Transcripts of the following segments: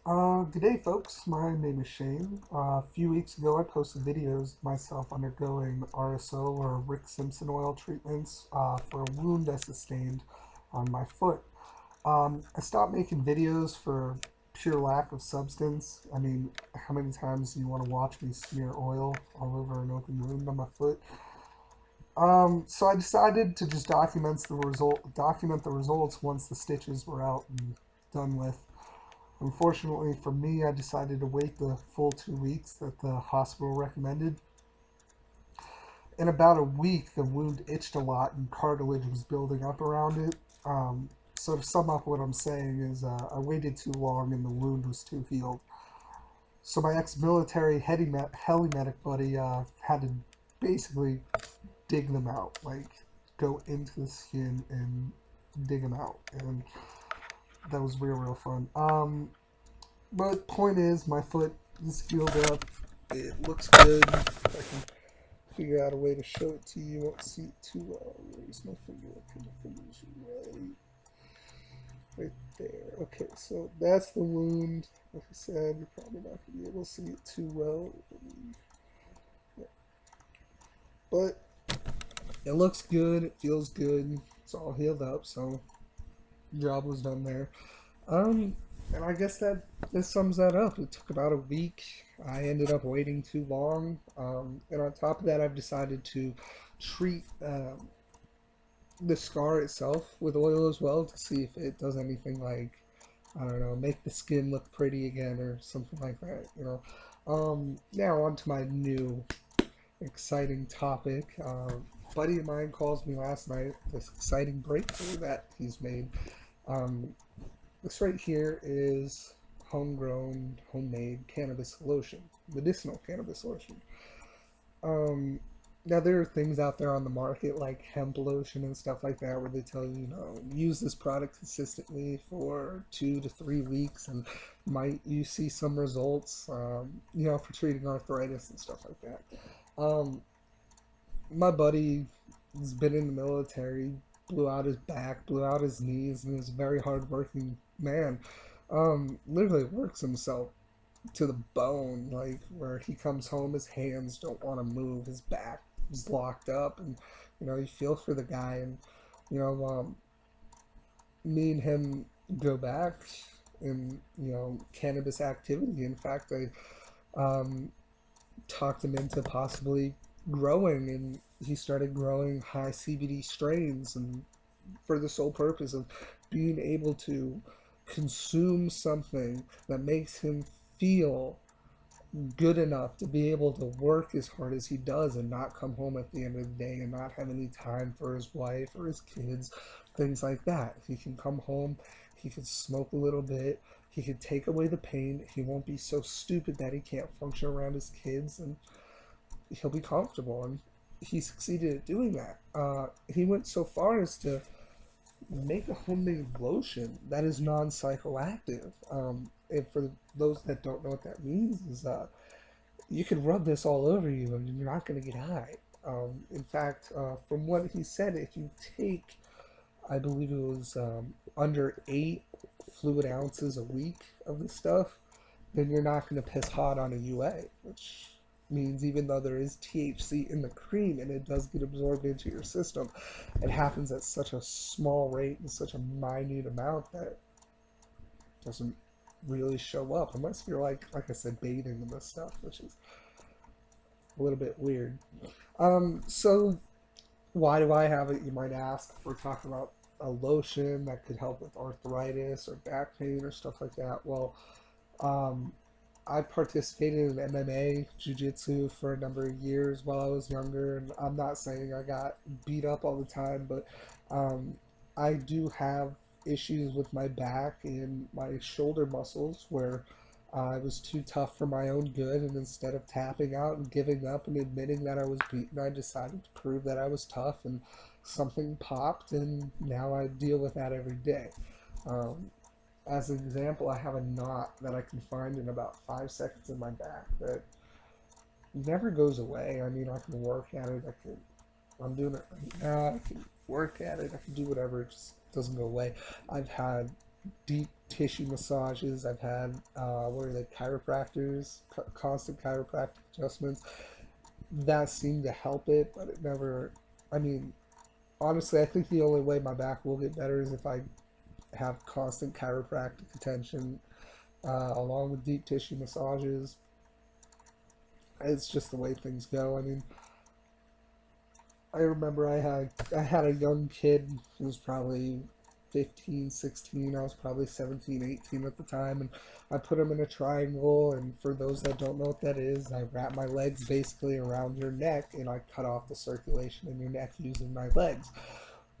Good day, folks. My name is Shane. A few weeks ago, I posted videos of myself undergoing RSO or Rick Simpson oil treatments for a wound I sustained on my foot. I stopped making videos for pure lack of substance. I mean, how many times do you want to watch me smear oil all over an open wound on my foot? So I decided to just document the results once the stitches were out and done with. Unfortunately for me, I decided to wait the full 2 weeks that the hospital recommended. In about a week, the wound itched a lot and cartilage was building up around it. So to sum up what I'm saying is I waited too long and the wound was too healed. So my ex-military heli medic buddy had to basically dig them out, like go into the skin and dig them out, and that was real fun. But point is, my foot is healed up. It looks good. I can figure out a way to show it to you. You won't see it too well. Where's my finger? Okay, my finger's right there. Okay, so that's the wound. Like I said, you're probably not gonna be able to see it too well. Yeah. But it looks good. It feels good. It's all healed up. So job was done there. Um, and I guess that this sums that up. It took about a week. I ended up waiting too long. And on top of that, I've decided to treat the scar itself with oil as well to see if it does anything like, I don't know, make the skin look pretty again or something like that. Now on to my new exciting topic. A buddy of mine calls me last night, this exciting breakthrough that he's made. Um, this right here is homegrown, homemade cannabis lotion, medicinal cannabis lotion. Um, Now there are things out there on the market like hemp lotion and stuff like that where they tell you, use this product consistently for 2 to 3 weeks and might you see some results, for treating arthritis and stuff like that. Um, my buddy has been in the military, blew out his back, blew out his knees, and is a very hardworking man. Literally works himself to the bone, like where he comes home, his hands don't want to move, his back is locked up, and you feel for the guy, and you know, me and him go back in cannabis activity. In fact, I um, talked him into possibly growing, and he started growing high CBD strains, and for the sole purpose of being able to consume something that makes him feel good enough to be able to work as hard as he does and not come home at the end of the day and not have any time for his wife or his kids, things like that. He can come home, he can smoke a little bit, he can take away the pain, he won't be so stupid that he can't function around his kids, and he'll be comfortable. And he succeeded at doing that. He went so far as to make a homemade lotion that is non-psychoactive. And for those that don't know what that means, is you can rub this all over you and you're not going to get high. In fact, from what he said, if you take, I believe it was under 8 fluid ounces a week of this stuff, then you're not going to piss hot on a UA, which means even though there is THC in the cream and it does get absorbed into your system, it happens at such a small rate and such a minute amount that it doesn't really show up unless you're like I said, bathing in this stuff, which is a little bit weird. So why do I have it, you might ask? We're talking about a lotion that could help with arthritis or back pain or stuff like that. Well, um, I participated in MMA, jiu-jitsu for a number of years while I was younger, and I'm not saying I got beat up all the time, but um, I do have issues with my back and my shoulder muscles where I was too tough for my own good, and instead of tapping out and giving up and admitting that I was beaten, I decided to prove that I was tough, and something popped, and now I deal with that every day. Um, as an example, I have a knot that I can find in about 5 seconds in my back that never goes away. I mean, I can work at it. I'm doing it right now. I can work at it. I can do whatever. It just doesn't go away. I've had deep tissue massages. I've had, what are they, chiropractors, constant chiropractic adjustments. That seemed to help it, but it never, I mean, honestly, I think the only way my back will get better is if I have constant chiropractic attention, along with deep tissue massages. It's just the way things go. I mean, I remember I had a young kid who was probably 15, 16. I was probably 17, 18 at the time, and I put him in a triangle. And for those that don't know what that is, I wrap my legs basically around your neck, and I cut off the circulation in your neck using my legs.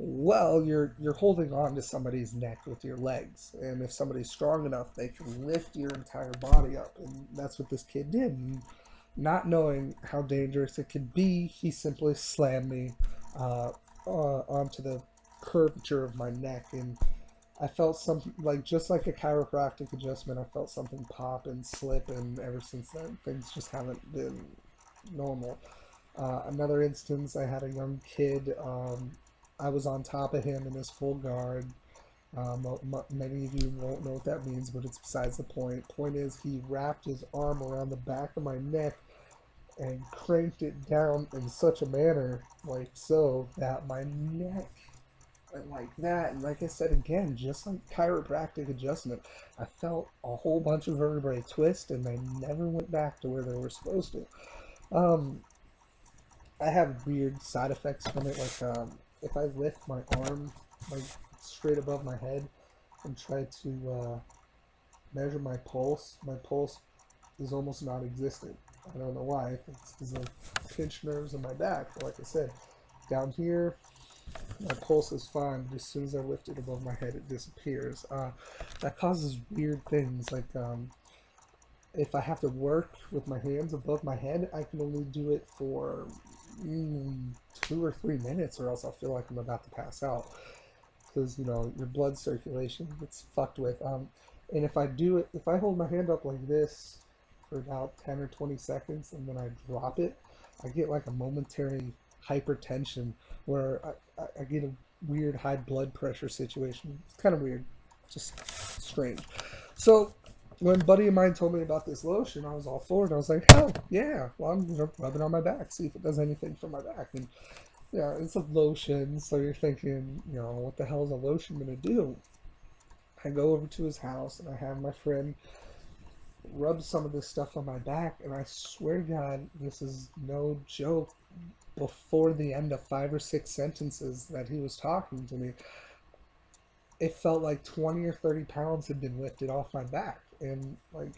Well, you're holding on to somebody's neck with your legs, and if somebody's strong enough, they can lift your entire body up, and that's what this kid did. And not knowing how dangerous it could be, he simply slammed me uh, onto the curvature of my neck, and I felt something like, just like a chiropractic adjustment. I felt something pop and slip, and ever since then, things just haven't been normal. Another instance, I had a young kid. I was on top of him in his full guard. Many of you won't know what that means, but it's besides the point. Point is, he wrapped his arm around the back of my neck and cranked it down in such a manner, like so, that my neck went like that. And like I said again, just like chiropractic adjustment, I felt a whole bunch of vertebrae twist, and they never went back to where they were supposed to. Um, I have weird side effects from it, like if I lift my arm like straight above my head and try to measure my pulse is almost non-existent. I don't know why. If it's because of pinched nerves in my back. But like I said, down here, my pulse is fine, but as soon as I lift it above my head, it disappears. That causes weird things, like if I have to work with my hands above my head, I can only do it for 2 or 3 minutes, or else I'll feel like I'm about to pass out. Because, your blood circulation gets fucked with. And if I do it, if I hold my hand up like this for about 10 or 20 seconds and then I drop it, I get like a momentary hypertension where I get a weird high blood pressure situation. It's kind of weird, just strange. So when a buddy of mine told me about this lotion, I was all for it. I was like, hell yeah, well, I'm gonna rub it on my back, see if it does anything for my back. And yeah, it's a lotion, so you're thinking, what the hell is a lotion gonna do? I go over to his house and I have my friend rub some of this stuff on my back, and I swear to God, this is no joke. Before the end of 5 or 6 sentences that he was talking to me, it felt like 20 or 30 pounds had been lifted off my back. And like,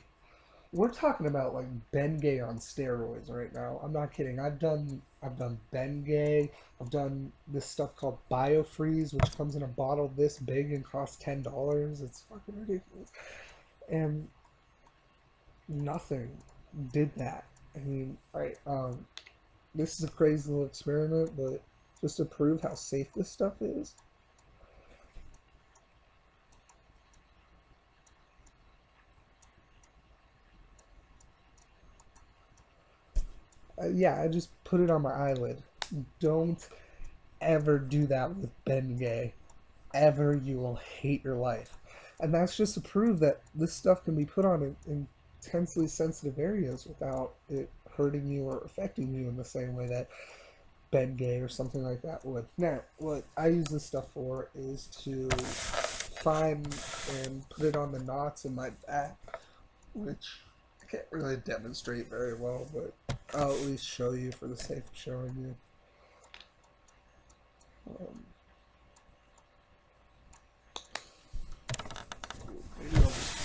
we're talking about like Bengay on steroids right now. I'm not kidding. I've done Bengay. I've done this stuff called BioFreeze, which comes in a bottle this big and costs $10. It's fucking ridiculous. And nothing did that. I mean, this is a crazy little experiment, but just to prove how safe this stuff is. Yeah, I just put it on my eyelid. Don't ever do that with Bengay. Ever, you will hate your life. And that's just to prove that this stuff can be put on in intensely sensitive areas without it hurting you or affecting you in the same way that Bengay or something like that would. Now, what I use this stuff for is to find and put it on the knots in my back, which I can't really demonstrate very well, but I'll at least show you for the sake of showing you. Maybe I'll just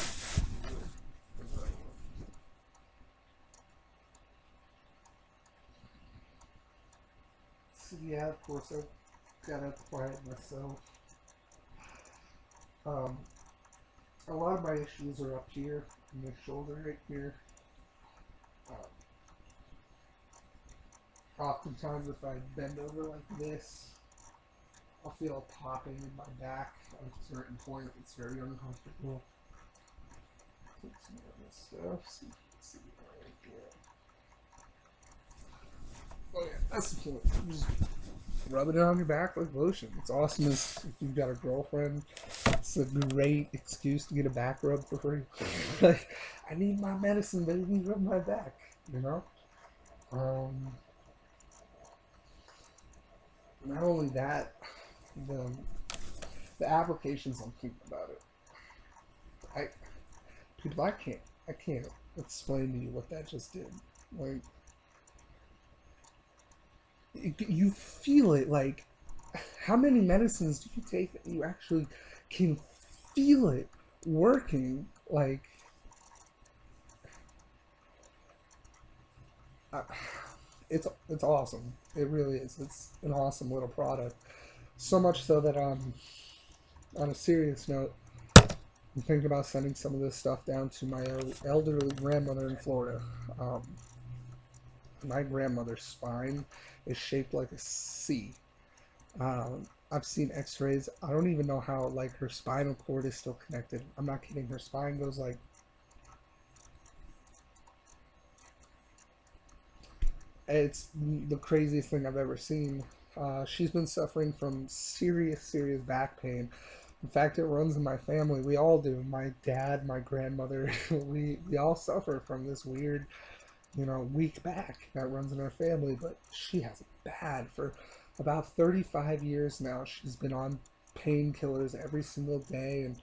so yeah, of course I've got to apply it myself. Um, a lot of my issues are up here in the shoulder right here. Um, Oftentimes if I bend over like this, I'll feel a popping in my back at a certain point. It's very uncomfortable. Take some of this stuff. See if you can see it right here. Oh yeah, that's the point. Rub it on your back like lotion. It's awesome if you've got a girlfriend. It's a great excuse to get a back rub for free. Like, I need my medicine, baby. Rub my back. You know. Um, Not only that, the the applications I'm thinking about it. I Dude, I can't explain to you what that just did. Like, you feel it. Like, how many medicines do you take that you actually can feel it working? Like, uh, it's awesome. It really is. It's an awesome little product. So much so that on a serious note, I'm thinking about sending some of this stuff down to my elderly grandmother in Florida. Um, my grandmother's spine is shaped like a C. I've seen X-rays. I don't even know how like her spinal cord is still connected. I'm not kidding. Her spine goes like it's the craziest thing I've ever seen. She's been suffering from serious, serious back pain. In fact, it runs in my family. We all do. My dad, my grandmother, we all suffer from this weird, weak back that runs in our family. But she has it bad for about 35 years now. She's been on painkillers every single day, and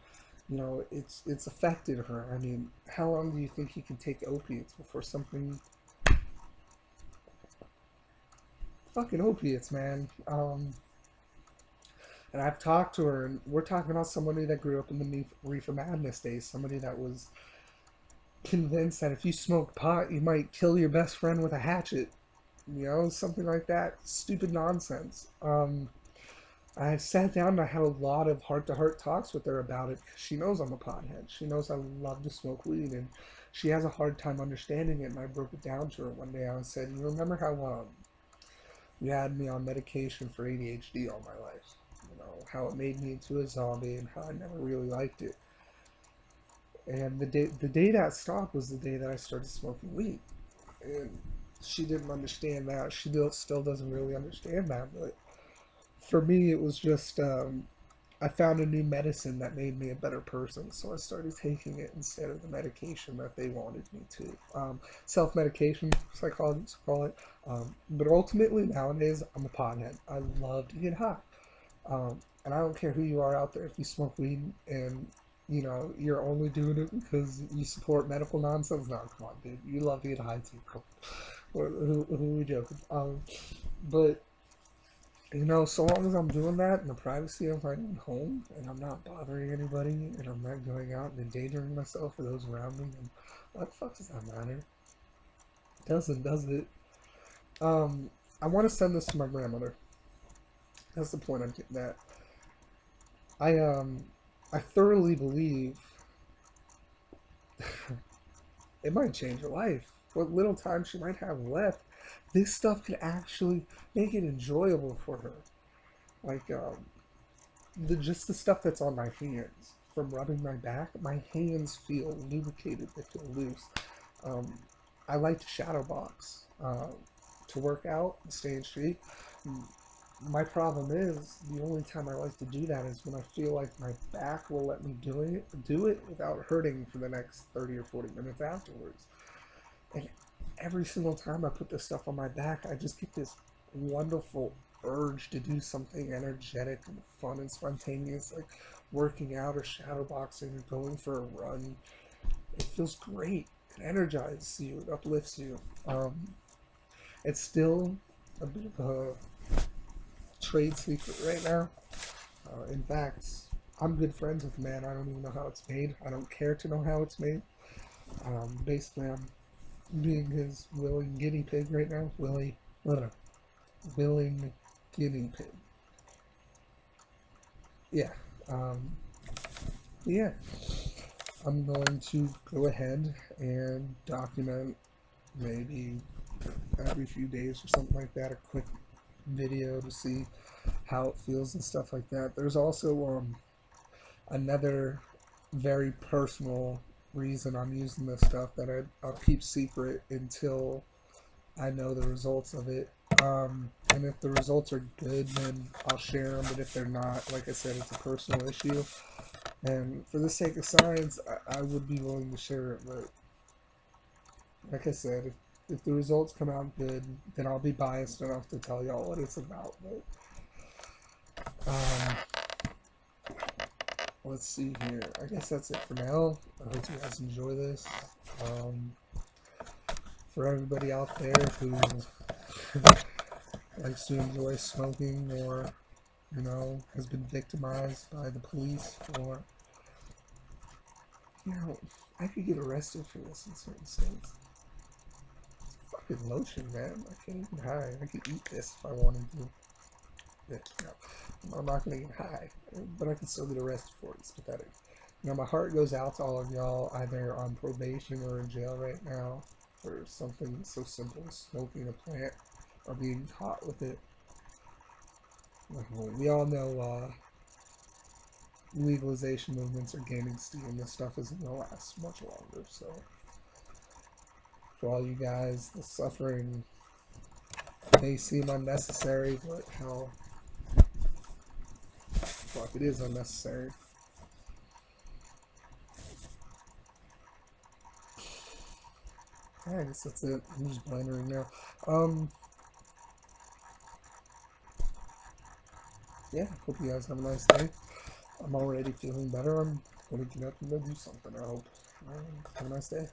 it's affected her. I mean, how long do you think you can take opiates before something fucking opiates, man. And I've talked to her, and we're talking about somebody that grew up in the reefer madness days, somebody that was convinced that if you smoke pot, you might kill your best friend with a hatchet, something like that. Stupid nonsense. I sat down and I had a lot of heart-to-heart talks with her about it. She knows I'm a pothead. She knows I love to smoke weed, and she has a hard time understanding it. And I broke it down to her one day. I said, "You remember how you had me on medication for ADHD all my life? How it made me into a zombie and how I never really liked it. And the day that stopped was the day that I started smoking weed. And she didn't understand that. She still doesn't really understand that. But for me, it was just I found a new medicine that made me a better person. So I started taking it instead of the medication that they wanted me to. Self-medication, psychologists call it. But ultimately, nowadays, I'm a pothead. I love to get high. And I don't care who you are out there. If you smoke weed and you're only doing it because you support medical nonsense, no, come on, dude. You love to get high too. Who are we joking? But so long as I'm doing that in the privacy of my own home, and I'm not bothering anybody, and I'm not going out and endangering myself or those around me, and what the fuck does that matter? It doesn't, does it? I want to send this to my grandmother. That's the point I'm getting at. I thoroughly believe it might change her life. What little time she might have left, this stuff could actually make it enjoyable for her. Like just the stuff that's on my hands from rubbing my back, my hands feel lubricated. They feel loose. Um, I like to shadow box to work out and stay in shape. My problem is the only time I like to do that is when I feel like my back will let me do it without hurting for the next 30 or 40 minutes afterwards. And every single time I put this stuff on my back, I just get this wonderful urge to do something energetic and fun and spontaneous, like working out or shadow boxing or going for a run. It feels great. It energizes you. It uplifts you. It's still a bit of a trade secret right now. In fact, I'm good friends with a man. I don't even know how it's made. I don't care to know how it's made. Basically, I'm being his willing guinea pig right now. Willing guinea pig. Yeah. Yeah. I'm going to go ahead and document maybe every few days or something like that, a quick video to see how it feels and stuff like that. There's also another very personal reason I'm using this stuff that I'll keep secret until I know the results of it. And if the results are good, then I'll share them. But if they're not, like I said, it's a personal issue. And for the sake of science, I would be willing to share it. But like I said, if the results come out good, then I'll be biased enough to tell y'all what it's about. But let's see here. I guess that's it for now. I hope you guys enjoy this. For everybody out there who likes to enjoy smoking, or has been victimized by the police, or I could get arrested for this in certain states. It's fucking lotion, man. I can't even hide. I could eat this if I wanted to. I'm not gonna get high, but I can still get arrested for it. It's pathetic. My heart goes out to all of y'all, either on probation or in jail right now, for something so simple as smoking a plant or being caught with it. We all know legalization movements are gaining steam. This stuff isn't going to last much longer. So, for all you guys, the suffering may seem unnecessary, but hell, fuck, it is unnecessary. I guess that's it. I'm just blundering now. Yeah, hope you guys have a nice day. I'm already feeling better. I'm going to get up and go do something, I hope. Have a nice day.